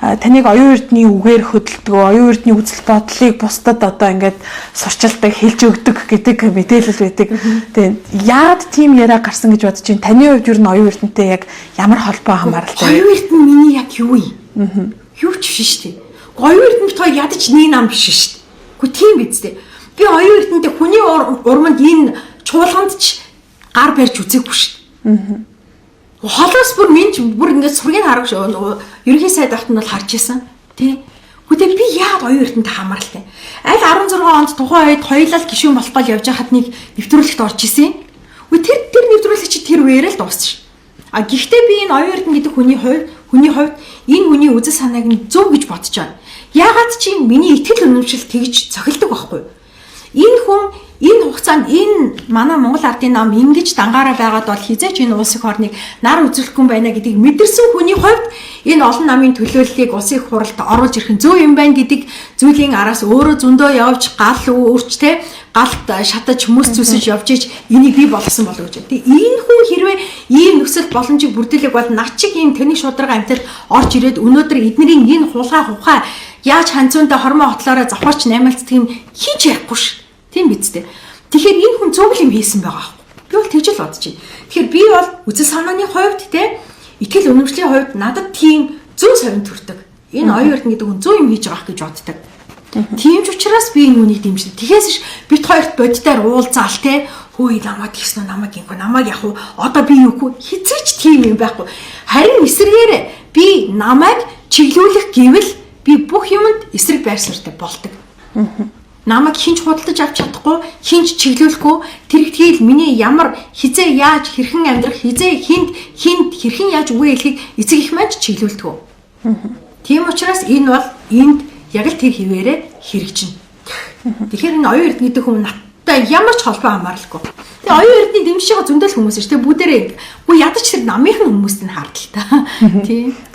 таныг оюун эрдний үгээр хөдөлдөг, оюун эрдний үзэл бодлыг бусдад одоо ингээд сурчилдаг, хэлж өгдөг гэдэг мэдээлэл байдаг. Тэгээд яагаад тийм яриа гарсан гэж бодож байна? Таны хувьд юу н оюун эрдэнтэй яг ямар холбоо хамааралтай? Оюун эрдэнэ миний яг юу юм? Юу ч биш шүү дээ. Оюун эрдэнэт хоёр ядаж нэг нам биш шүү дээ. Гэхдээ тийм биз дээ. Би оюун эрдэнэтэй хүний урманд энэ чуулганд ч гар барьж үзээгүй шүү дээ. Холоос бүр ингээд сургийг харагш ерөнхий сайд ахт нь бол харж исэн тий. Гэхдээ би яагаад оюун эрдэнэтэй хамааралтай? Аль 16 онд тухайн үед хоёулаа гишүүн болохгүй явж байхад нэг нэвтрүүлэгт орж исэн. Тэр нэвтрүүлэг чи тэр үеэр л дуусчих. Гэхдээ би энэ оюун эрдэнэ гэдэг хүний хувьд энэ хүний үзэл санааг нь зөв гэж бодож байна. Яагаад чи миний итгэл үнэмшил тэгж цохилдог байхгүй? Энэ хүн энэ хугацаанд энэ манай Монгол ардын нам ингэж дангаараа байгаад бол хизээч энэ улс их орныг нар үзүүлэхгүй байна гэдгийг мэдэрсэн хүний хувьд энэ олон намын төлөөллийг улсын их хурлд оруулж ирэх нь зөв юм байна гэдэг зүйлийн араас өөрөө зөндөө явж гал өөрчтэй галт шатаж хүмүүс зүсэж явж иж энийг би болгосон болов гэж. Тэгээ энэ хүн хэрвээ ийм нөхцөл боломжийг бүрдүүлэх бол над чиг ийм тэний шударга амтад орж ирээд өнөөдөр эднэрийн энэ хулгай яаж ханцуунтай хормоо хотлоороо завхаарч наймаалцдаг юм хинч ярихгүй ш. Тийм биз дээ. Тэгэхээр энэ хүн зөв юм хийсэн байгаа аахгүй. Би бол тэгж л бодож байна. Тэгэхээр би бол үзэл санааны хувьд те итгэл үнэмшлийн хувьд надад тийм зөв совин төрдөг. Энэ оюун эрдэнэ гэдэг хүн зөв юм хийж байгаа гэж боддог. Тийм ч учраас би энэ үнийг дэмждэг. Тэгэхээс ш бит хоёрт боддоор уулзаал те хөөе намайг гиснэ намайг ингэв намайг яах вэ? Одоо би юугүй хизээч тийм юм байхгүй. Харин эсрэгээр би намайг чиглүүлэх гэвэл би бүх юмд эсрэг байр суурьтай болдог. Намайг хинч худалдаж авч чадахгүй, хинч чиглүүлэхгүй, тэрэгтгэл миний ямар хизээ яаж хэрхэн амьдрах, хизээ хинд хэрхэн яаж үгээ хэлхийг эцэг их маань чиглүүлдэг. Тийм учраас энэ бол энд яг л тэр хിവэрэ хэрэгжинэ. Тэгэхээр энэ оюун эрдэнэ гэдэг хүн надтай ямар ч холбоо хамааралгүй. Тэгээ оюун эрдэнэ дэмжиж байгаа зөндөл хүмүүс шүү дээ. Бүгдээрээ үгүй ядаж тэр намынхан хүмүүст нь хардаг та. Тийм.